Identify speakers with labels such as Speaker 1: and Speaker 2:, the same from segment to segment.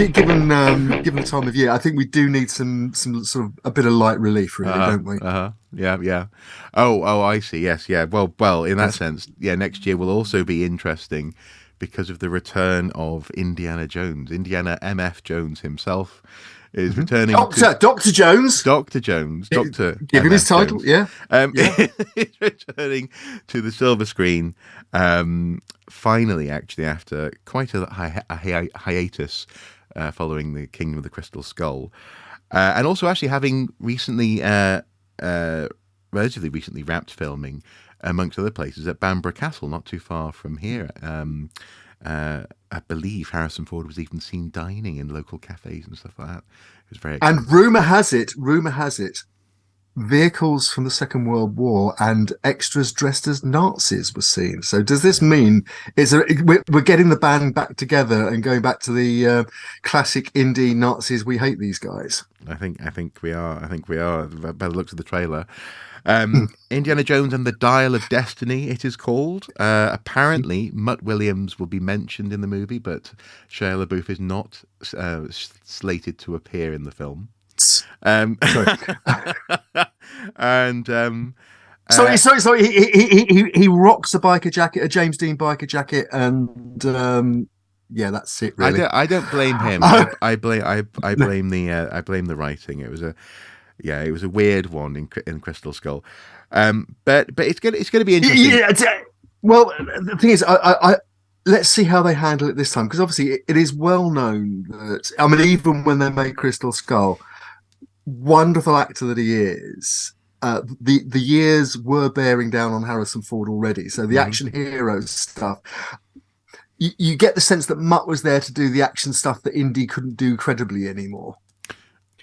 Speaker 1: given the time of year, I think we do need some sort of a bit of light relief, really, don't we?
Speaker 2: Yeah, yeah. Oh, I see. Yes, yeah. Well. In that sense, yeah. Next year will also be interesting because of the return of Indiana Jones. Indiana M.F. Jones himself is returning to
Speaker 1: Doctor Jones.
Speaker 2: Doctor Jones. Doctor
Speaker 1: Give him his
Speaker 2: M.F.
Speaker 1: title.
Speaker 2: Jones.
Speaker 1: Yeah, yeah.
Speaker 2: Is returning to the silver screen. Finally, actually, after quite a hiatus following the Kingdom of the Crystal Skull. And also actually having recently, relatively recently wrapped filming, amongst other places, at Bamburgh Castle, not too far from here. I believe Harrison Ford was even seen dining in local cafes and stuff like that. It was very exciting.
Speaker 1: And rumor has it, vehicles from the Second World War and extras dressed as Nazis were seen. So does this mean we're getting the band back together and going back to the classic Indy Nazis? We hate these guys.
Speaker 2: I think we are. By the looks of the trailer. Indiana Jones and the Dial of Destiny, it is called. Apparently, Mutt Williams will be mentioned in the movie, but Shia LaBeouf is not slated to appear in the film.
Speaker 1: Sorry.
Speaker 2: And
Speaker 1: sorry. He rocks a biker jacket, a James Dean biker jacket, and yeah, that's it. Really,
Speaker 2: I don't blame him. I blame the writing. It was a weird one in Crystal Skull. But it's gonna be interesting.
Speaker 1: Yeah, well, the thing is, I let's see how they handle it this time, because obviously it is well known that, I mean, even when they made Crystal Skull, wonderful actor that he is, the years were bearing down on Harrison Ford already. So the action hero stuff, you get the sense that Mutt was there to do the action stuff that Indy couldn't do credibly anymore.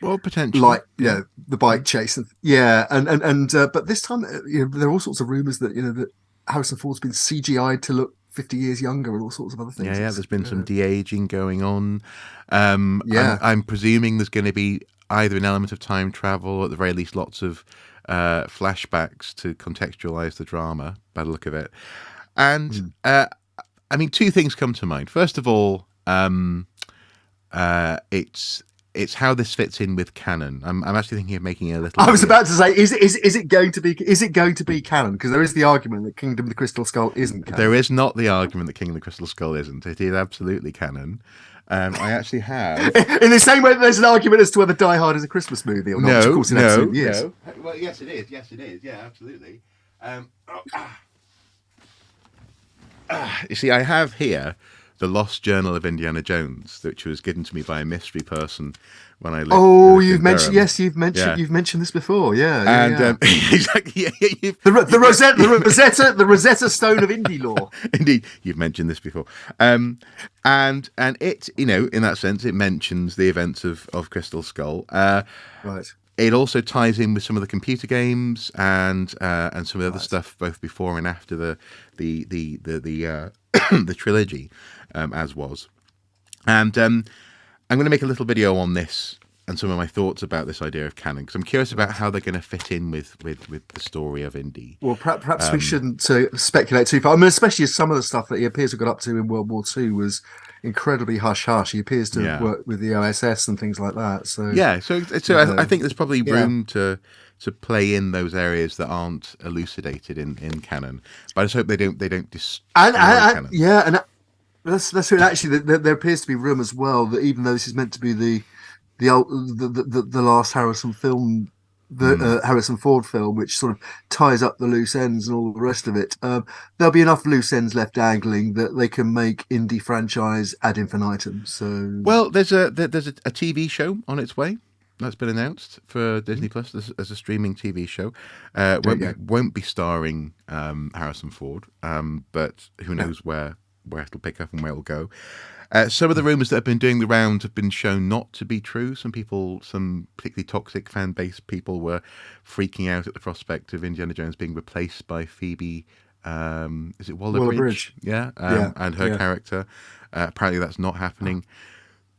Speaker 2: Well, potentially,
Speaker 1: like the bike chase, and but this time, there are all sorts of rumors that that Harrison Ford's been CGI'd to look 50 years younger and all sorts of other things.
Speaker 2: Yeah. There's been some de-aging going on. I'm presuming there's going to be either an element of time travel, or at the very least lots of flashbacks to contextualize the drama, by the look of it. And I mean, two things come to mind. First of all, it's how this fits in with canon. I'm actually thinking of making a little.
Speaker 1: I was about to say, is it going to be canon? Because there is the argument that Kingdom of the Crystal Skull isn't canon.
Speaker 2: There is not the argument that Kingdom of the Crystal Skull isn't. It is absolutely canon. I actually have.
Speaker 1: In the same way that there's an argument as to whether Die Hard is a Christmas movie or not.
Speaker 2: No,
Speaker 1: which of course it absolutely
Speaker 2: no.
Speaker 1: is.
Speaker 2: Well, yes, it is. Yes, it is. Yeah, absolutely. You see, I have here the Lost Journal of Indiana Jones, which was given to me by a mystery person when I lived.
Speaker 1: Oh, you've mentioned this before. Yeah.
Speaker 2: Exactly.
Speaker 1: The Rosetta Stone of Indy lore.
Speaker 2: Indeed, you've mentioned this before. And it, in that sense, it mentions the events of Crystal Skull.
Speaker 1: Right.
Speaker 2: It also ties in with some of the computer games and some of the other stuff, both before and after the trilogy, as was. And I'm going to make a little video on this and some of my thoughts about this idea of canon, because I'm curious about how they're going to fit in with the story of Indy.
Speaker 1: Well, perhaps we shouldn't speculate too far. I mean, especially as some of the stuff that he appears to have got up to in World War II was incredibly hush-hush. He appears to have worked with the OSS and things like that. So
Speaker 2: I think there's probably room to play in those areas that aren't elucidated in canon. But I just hope they don't destroy canon.
Speaker 1: Yeah, and that's it. Actually, there appears to be room as well that even though this is meant to be the last Harrison film, Harrison Ford film, which sort of ties up the loose ends and all the rest of it, there'll be enough loose ends left dangling that they can make Indy franchise ad infinitum. So,
Speaker 2: well, there's a TV show on its way that's been announced for Disney Plus as a streaming TV show. Won't be starring Harrison Ford, but who knows where it'll pick up and where it'll go. Some of the rumours that have been doing the rounds have been shown not to be true. Some particularly toxic fan base people, were freaking out at the prospect of Indiana Jones being replaced by Phoebe. Is it Waller-Bridge? Yeah, and her character. Apparently, that's not happening.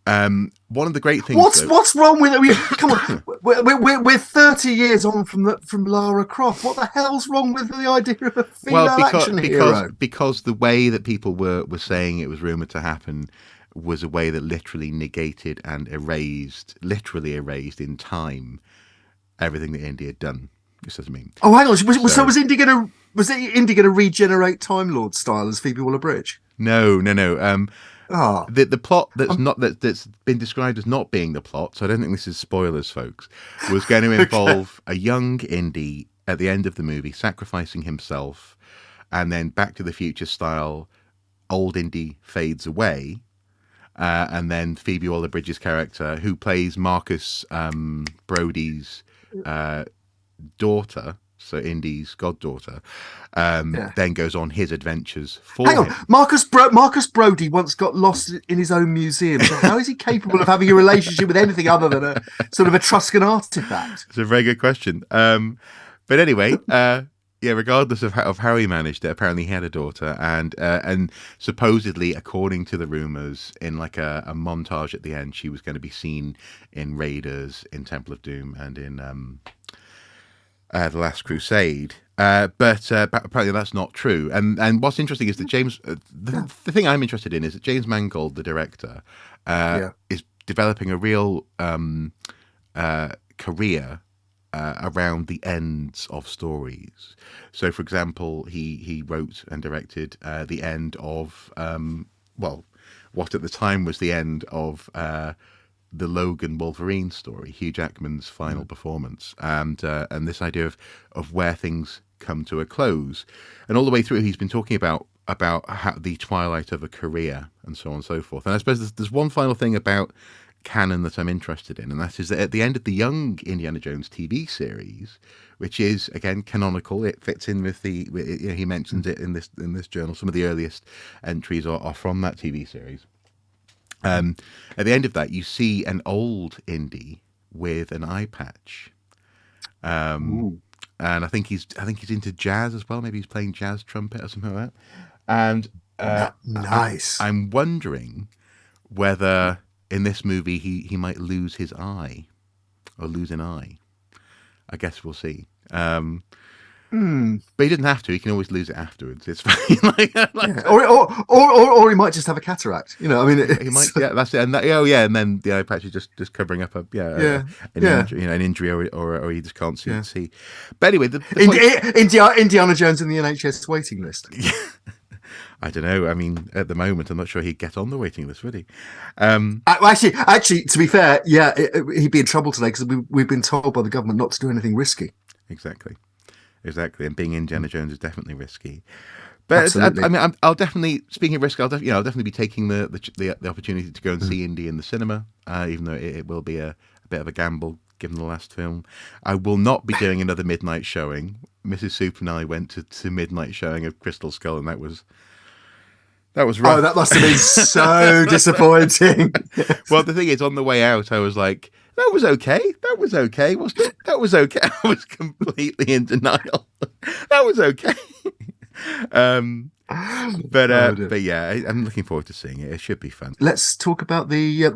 Speaker 2: One of the great things.
Speaker 1: What's wrong with it? Come on, we're 30 years on from Lara Croft. What the hell's wrong with the idea of a female action hero?
Speaker 2: Because the way that people were saying it was rumored to happen was a way that literally negated and literally erased in time, everything that Indy had done. This doesn't mean.
Speaker 1: Oh, hang on. So was Indy gonna regenerate Time Lord style as Phoebe Waller-Bridge?
Speaker 2: No.
Speaker 1: Ah,
Speaker 2: The plot
Speaker 1: I'm
Speaker 2: that's been described as not being the plot, so I don't think this is spoilers, folks, was going to
Speaker 1: okay.
Speaker 2: involve a young Indy at the end of the movie sacrificing himself, and then Back to the Future style, old Indy fades away, and then Phoebe Waller-Bridge's character, who plays Marcus Brody's daughter, so Indy's goddaughter,
Speaker 1: Yeah.
Speaker 2: then goes on his adventures
Speaker 1: Hang
Speaker 2: for
Speaker 1: on,
Speaker 2: him.
Speaker 1: Marcus Brody once got lost in his own museum. So how is he capable of having a relationship with anything other than a sort of Etruscan artifact?
Speaker 2: It's a very good question. But anyway, yeah, regardless of how he managed it, apparently he had a daughter, and supposedly, according to the rumors, in like a montage at the end, she was going to be seen in Raiders, in Temple of Doom, and in The Last Crusade. But apparently that's not true. And what's interesting is that the thing I'm interested in is that James Mangold, the director,
Speaker 1: Yeah.
Speaker 2: is developing a real career around the ends of stories. So, for example, he wrote and directed the end of what at the time was the end of the Logan Wolverine story, Hugh Jackman's final performance, and this idea of where things come to a close, and all the way through he's been talking about how the twilight of a career and so on and so forth. And I suppose there's one final thing about canon that I'm interested in, and that is that at the end of the Young Indiana Jones TV series, which is again canonical, it fits in with he mentions it in this journal. Some of the earliest entries are from that TV series. At the end of that, you see an old Indy with an eye patch,
Speaker 1: Ooh.
Speaker 2: and I think he's into jazz as well. Maybe he's playing jazz trumpet or something like that. And
Speaker 1: Nice.
Speaker 2: I'm wondering whether in this movie he might lose his eye or lose an eye. I guess we'll see.
Speaker 1: Hmm.
Speaker 2: But he didn't have to. He can always lose it afterwards. It's fine.
Speaker 1: Yeah. Or he might just have a cataract. You know, I mean,
Speaker 2: He might. Yeah, that's it. And and then the eye patch is just covering up
Speaker 1: yeah,
Speaker 2: an
Speaker 1: yeah,
Speaker 2: injury, an injury, or he just can't
Speaker 1: yeah.
Speaker 2: see. But anyway, the point.
Speaker 1: Indiana Jones in the NHS waiting list.
Speaker 2: I don't know. I mean, at the moment, I'm not sure he'd get on the waiting list, would he?
Speaker 1: Actually, to be fair, yeah, he'd be in trouble today because we've been told by the government not to do anything risky.
Speaker 2: Exactly. And being Indiana Jones is definitely risky. But
Speaker 1: Absolutely.
Speaker 2: I mean, I'll definitely, speaking of risk, I'll definitely be taking the opportunity to go and see Indy in the cinema, even though it will be a bit of a gamble given the last film. I will not be doing another midnight showing. Mrs. Soup and I went to midnight showing of Crystal Skull, and that was rough.
Speaker 1: Oh, that must have been so disappointing.
Speaker 2: Well, the thing is, on the way out, I was like, that was okay. That was okay. That was okay. I was completely in denial. That was okay. But yeah, I'm looking forward to seeing it. It should be fun.
Speaker 1: Let's talk about the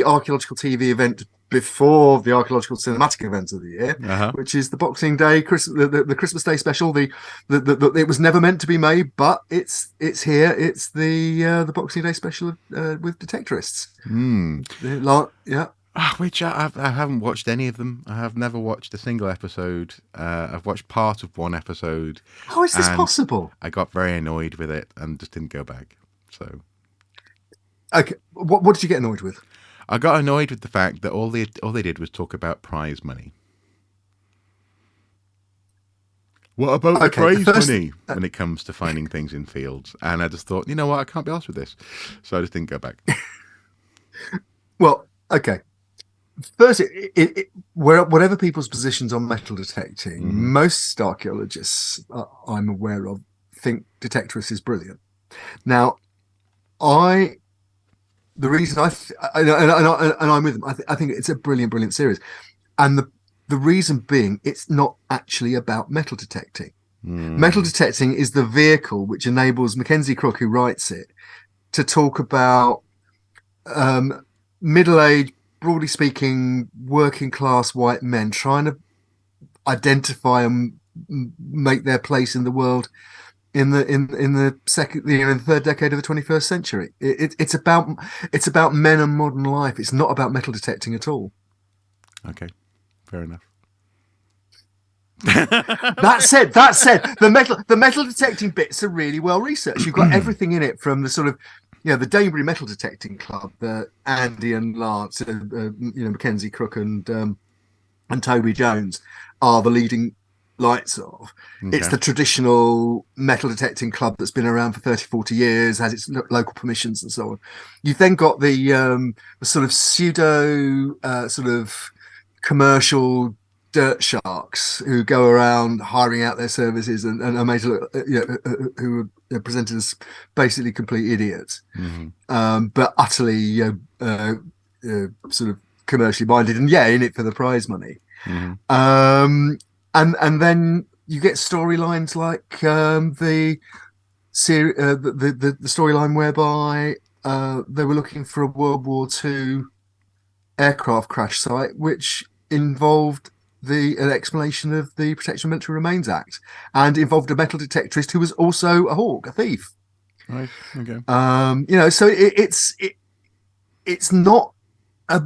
Speaker 1: archaeological TV event before the archaeological cinematic event of the year, which is the Boxing Day, the Christmas Day special. The it was never meant to be made, but it's here. It's the Boxing Day special with Detectorists. Yeah.
Speaker 2: Which I haven't watched any of them. I have never watched a single episode. I've watched part of one episode.
Speaker 1: How is this possible?
Speaker 2: I got very annoyed with it and just didn't go back. So,
Speaker 1: okay, what did you get annoyed with?
Speaker 2: I got annoyed with the fact that all they did was talk about prize money. What about the prize money when it comes to finding things in fields? And I just thought, you know what, I can't be arsed with this. So I just didn't go back.
Speaker 1: Well, okay. First, whatever people's positions on metal detecting, most archaeologists I'm aware of think Detectorists is brilliant. Now, the reason and I'm with them. I think it's a brilliant series, and the reason being it's not actually about metal detecting. Metal detecting is the vehicle which enables Mackenzie Crook, who writes it, to talk about middle-aged, broadly speaking, working class white men trying to identify and make their place in the world in the second, in the third decade of the 21st century. It's about men and modern life. It's not about metal detecting at all.
Speaker 2: Okay, fair enough.
Speaker 1: The metal detecting bits are really well researched. You've got everything in it, from the sort of, the Danebury Metal Detecting Club that Andy and Lance, Mackenzie Crook and Toby Jones are the leading lights of.
Speaker 2: Okay.
Speaker 1: It's the traditional metal detecting club that's been around for 30, 40 years, has its local permissions and so on. You've then got the sort of pseudo sort of commercial dirt sharks who go around hiring out their services and are made to look, who are presented as basically complete idiots, but utterly sort of commercially minded and in it for the prize money. And then you get storylines like the storyline whereby they were looking for a World War II aircraft crash site, which involved an explanation of the Protection of Military Remains Act, and involved a metal detectorist who was also a hawk, a thief.
Speaker 2: Right. Okay.
Speaker 1: So it's not a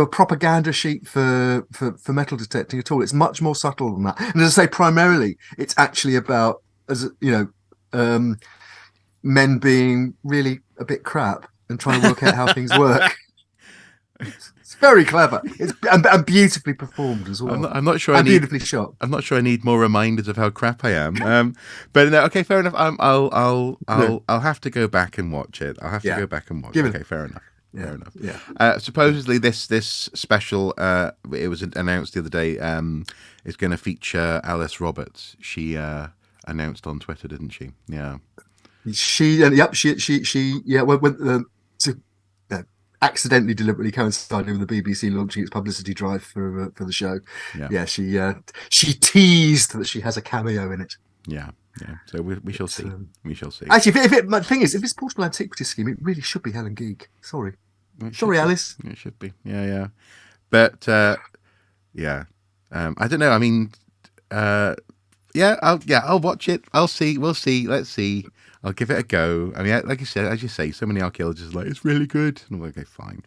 Speaker 1: propaganda sheet for metal detecting at all. It's much more subtle than that. And as I say, primarily it's actually about, men being really a bit crap and trying to work out how things work. It's very clever. It's and beautifully performed as well.
Speaker 2: I'm not sure.
Speaker 1: And beautifully shot.
Speaker 2: I'm not sure I need more reminders of how crap I am. But no, okay, fair enough. I'll have to go back and watch it. I'll have to go back and watch it. Okay, fair enough. Fair enough.
Speaker 1: Yeah.
Speaker 2: Supposedly this special, it was announced the other day, is going to feature Alice Roberts. She announced on Twitter, didn't she? Yeah.
Speaker 1: She accidentally, deliberately coincided with the BBC launching its publicity drive for the show. Yeah, she teased that she has a cameo in it.
Speaker 2: Yeah. So we shall see. We shall see.
Speaker 1: Actually, the thing is, if it's portable antiquity scheme, it really should be Helen Geek. Sorry, Alice.
Speaker 2: It should be. Yeah. But I don't know. I mean, I'll watch it. I'll see. We'll see. Let's see. I'll give it a go. I mean, like you said, as you say, so many archaeologists are like, it's really good. And I'm like, okay, fine.